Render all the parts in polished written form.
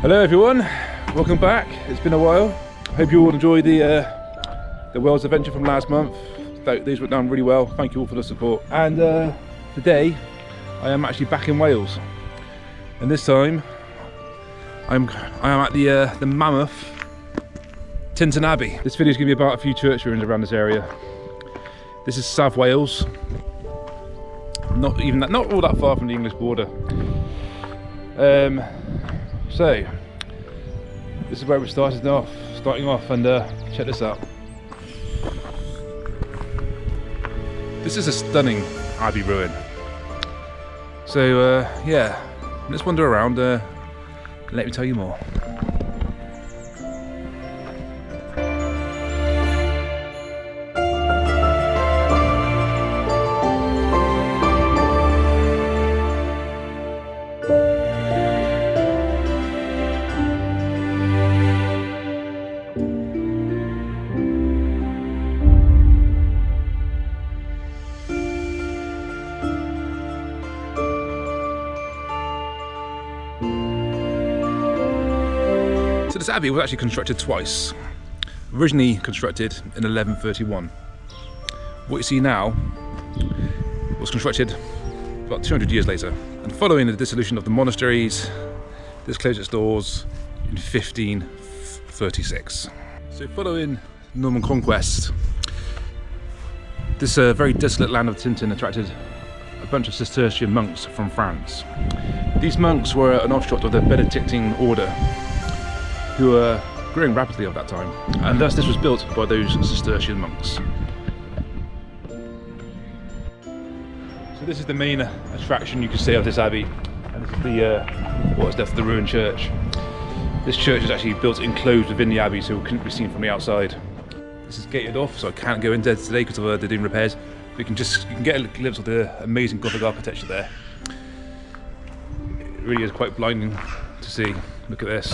Hello everyone, welcome back. It's been a while. Hope you all enjoyed the Wales adventure from last month. These went down really well. Thank you all for the support. And today I am actually back in Wales, and this time I am at the Monmouthshire Abbey. This video is going to be about a few church ruins around this area. This is South Wales. Not all that far from the English border. So this is where we're starting off, and check this out. This is a stunning abbey ruin. So yeah, let's wander around. Let me tell you more. So this abbey was actually constructed twice. Originally constructed in 1131. What you see now was constructed about 200 years later. And following the dissolution of the monasteries, this closed its doors in 1536. So following Norman conquest, this very desolate land of Tintin attracted a bunch of Cistercian monks from France. These monks were an offshoot of the Benedictine order, who were growing rapidly at that time, and thus this was built by those Cistercian monks. So this is the main attraction, you could say, of this abbey, and this is the what's left of the ruined church. This church is actually built enclosed within the abbey, so it couldn't be seen from the outside. This is gated off, so I can't go in there today because they're doing repairs. But you can get a glimpse of the amazing Gothic architecture there. It really is quite blinding to see. Look at this.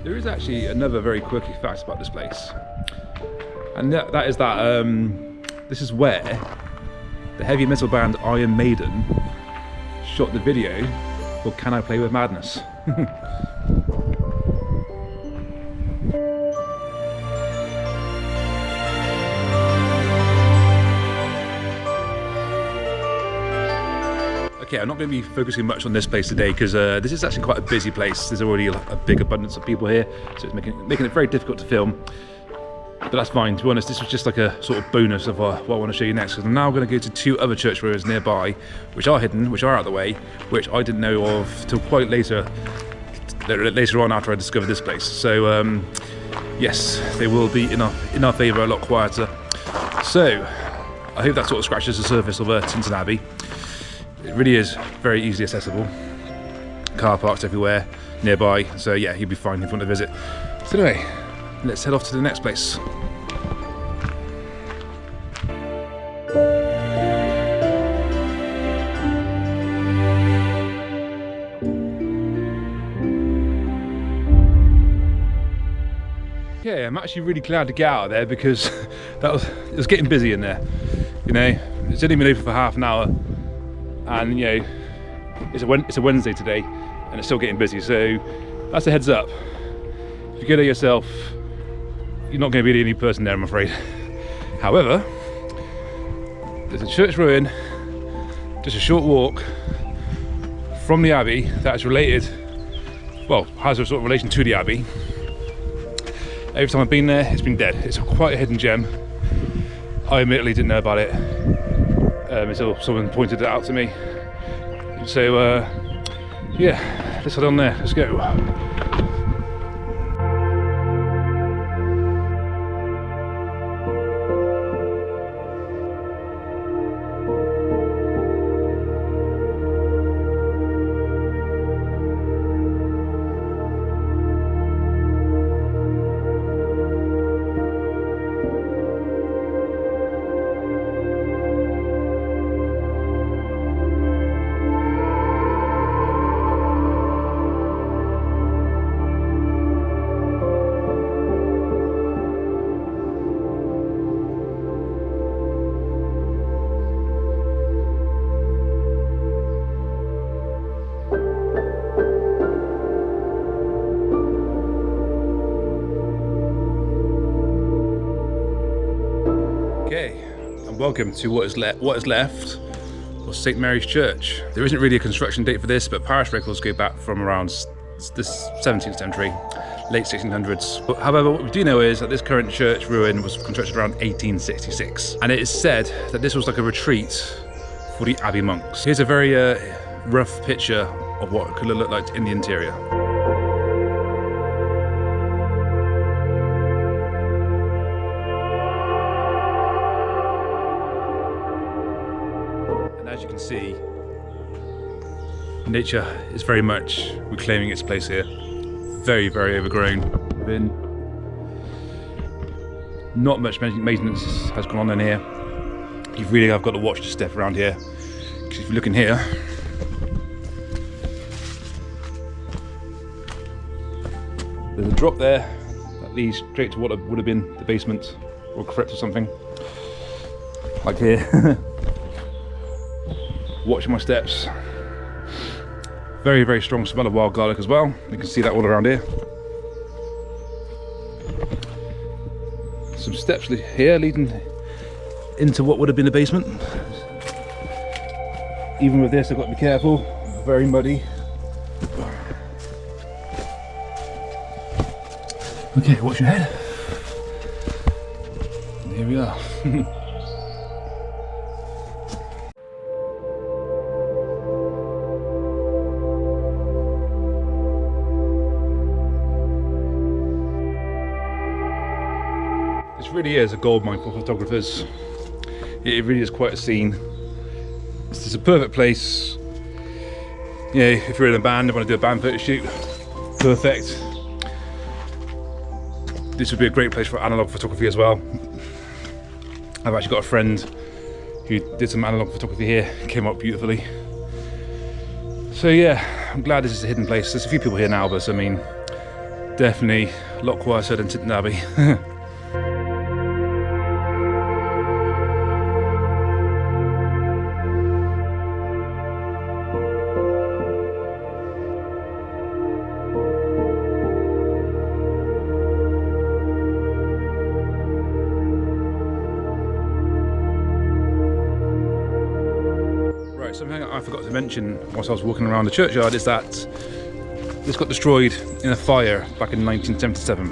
There is actually another very quirky fact about this place, and that is that this is where the heavy metal band Iron Maiden shot the video for Can I Play With Madness? Okay, I'm not going to be focusing much on this place today because this is actually quite a busy place. There's already a big abundance of people here, so it's making it very difficult to film. But that's fine. To be honest, this was just like a sort of bonus of what I want to show you next. Because I'm now going to go to two other church ruins nearby, which are hidden, which are out of the way, which I didn't know of till quite later on after I discovered this place. So yes, they will be in our favour, a lot quieter. So I hope that sort of scratches the surface of Tintin Abbey. It really is very easily accessible. Car parks everywhere nearby, so yeah, you'll be fine if you want to visit. So anyway, let's head off to the next place. Yeah, I'm actually really glad to get out of there because it was getting busy in there. You know, it's only been open for half an hour. And you know, it's a Wednesday today, and it's still getting busy. So that's a heads up. If you go there yourself, you're not going to be the only person there, I'm afraid. However, there's a church ruin just a short walk from the abbey that's related, well, has a sort of relation to the abbey. Every time I've been there, it's been dead. It's quite a hidden gem. I admittedly didn't know about it until someone pointed it out to me. So yeah, let's head on there. Let's go. Okay, and welcome to what is left of St Mary's Church. There isn't really a construction date for this, but parish records go back from around the 17th century, late 1600s. But however, what we do know is that this current church ruin was constructed around 1866, and it is said that this was like a retreat for the abbey monks. Here's a very rough picture of what it could look like in the interior. As you can see, nature is very much reclaiming its place here. Very, very overgrown. Not much maintenance has gone on in here. You really have got to watch the step around here, because if you look in here, there's a drop there that leads straight to what would have been the basement or crypt or something. Like here. Watching my steps. Very, very strong smell of wild garlic as well. You can see that all around here. Some steps here leading into what would have been the basement. Even with this, I've got to be careful. Very muddy. Okay, watch your head. And here we are. This really is a goldmine for photographers. It really is quite a scene. This is a perfect place. You know, if you're in a band and want to do a band photo shoot, perfect. This would be a great place for analog photography as well. I've actually got a friend who did some analog photography here, came up beautifully. So yeah, I'm glad this is a hidden place. There's a few people here now, but I mean, definitely a lot quieter than Tinton Abbey. Something I forgot to mention whilst I was walking around the churchyard is that this got destroyed in a fire back in 1977.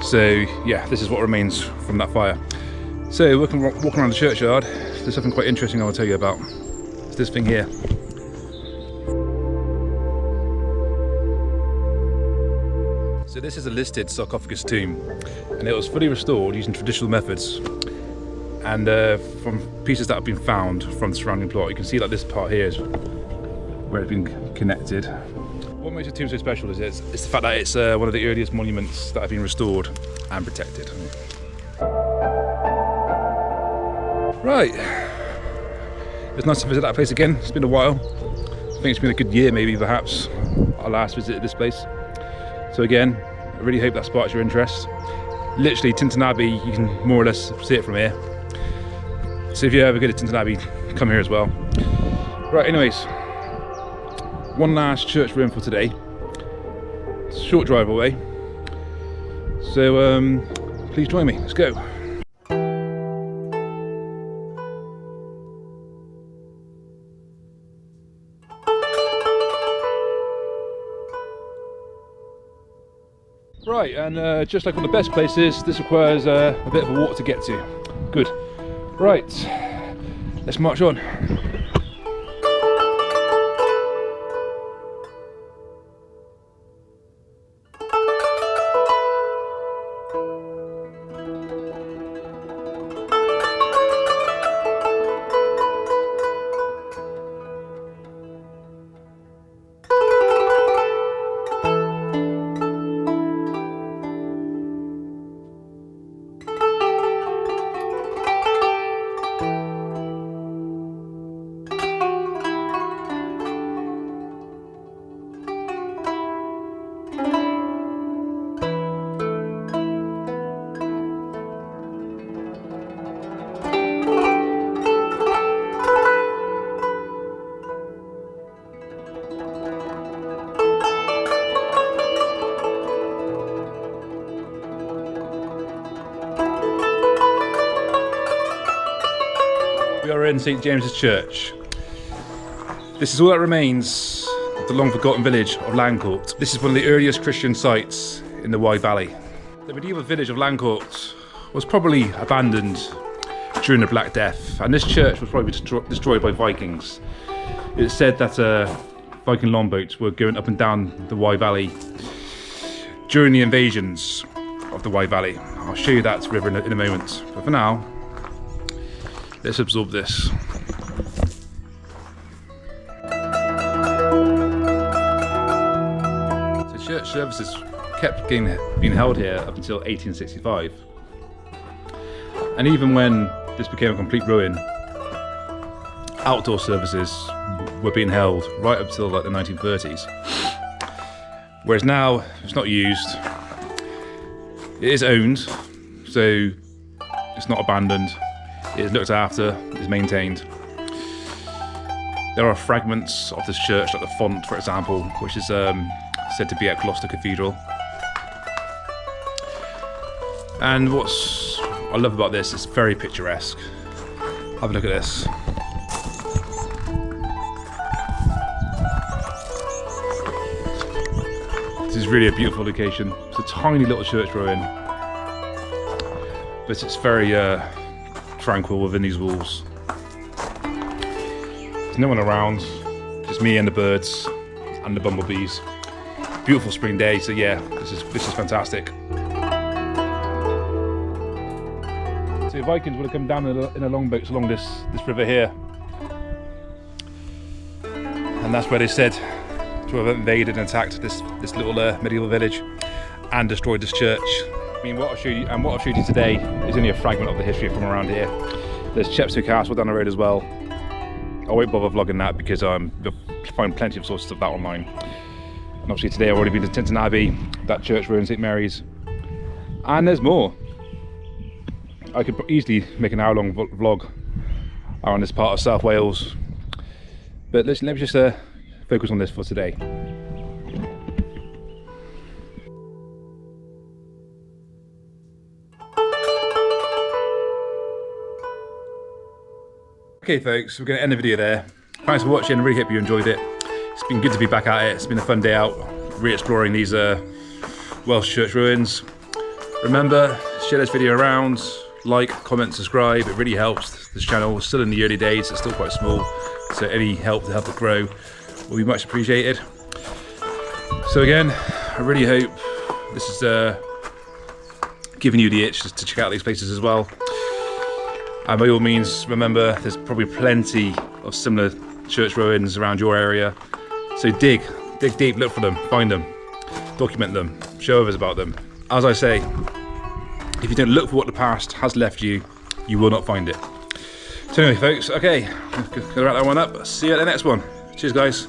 So yeah, this is what remains from that fire. So walking around the churchyard, there's something quite interesting I will tell you about. It's this thing here. So this is a listed sarcophagus tomb, and it was fully restored using traditional methods. And from pieces that have been found from the surrounding plot, you can see that this part here is where it's been connected. What makes the tomb so special is it's the fact that it's one of the earliest monuments that have been restored and protected. Right, it's nice to visit that place again. It's been a while. I think it's been a good year, maybe perhaps, our last visit at this place. So again, I really hope that sparks your interest. Literally, Tinton Abbey, you can more or less see it from here. So if you ever go to Tinton Abbey, come here as well. Right, anyways, one last church ruin for today. It's a short drive away. So please join me, let's go. Right, and just like one of the best places, this requires a bit of a walk to get to. Good. Right, let's march on. we're in St James's Church. This is all that remains of the long forgotten village of Landcourt. This is one of the earliest Christian sites in the Wye Valley. The medieval village of Landcourt was probably abandoned during the Black Death, and this church was probably destroyed by Vikings. It's said that Viking longboats were going up and down the Wye Valley during the invasions of the Wye Valley. I'll show you that river in a moment, but for now, let's absorb this. So church services kept being held here up until 1865. And even when this became a complete ruin, outdoor services were being held right up till like the 1930s. Whereas now it's not used. It is owned, so it's not abandoned. It is looked after, it's maintained. There are fragments of this church, like the font, for example, which is said to be at Gloucester Cathedral. And what's I love about this, it's very picturesque. Have a look at this. This is really a beautiful location. It's a tiny little church ruin, but it's very tranquil within these walls. There's no one around, just me and the birds and the bumblebees. Beautiful spring day, so yeah, this is fantastic. So the Vikings would have come down in a longboats along this river here, and that's where they said to have invaded and attacked this little medieval village and destroyed this church. I mean, what I've showed you today is only a fragment of the history from around here. There's Chepstow Castle down the road as well. I won't bother vlogging that because you'll find plenty of sources of that online. And obviously today I've already been to Tintern Abbey, that church ruin, St Mary's, and there's more. I could easily make an hour-long vlog around this part of South Wales, but let me just focus on this for today. Okay folks, we're going to end the video there. Thanks for watching, I really hope you enjoyed it. It's been good to be back at it, it's been a fun day out, re-exploring these Welsh church ruins. Remember, share this video around, like, comment, subscribe, it really helps this channel. It's still in the early days, it's still quite small, so any help to help it grow will be much appreciated. So again, I really hope this is giving you the itch to check out these places as well. And by all means, remember there's probably plenty of similar church ruins around your area. So dig deep, look for them, find them, document them, show others about them. As I say, if you don't look for what the past has left you, you will not find it. So anyway folks, okay, I'm gonna wrap that one up. See you at the next one. Cheers guys.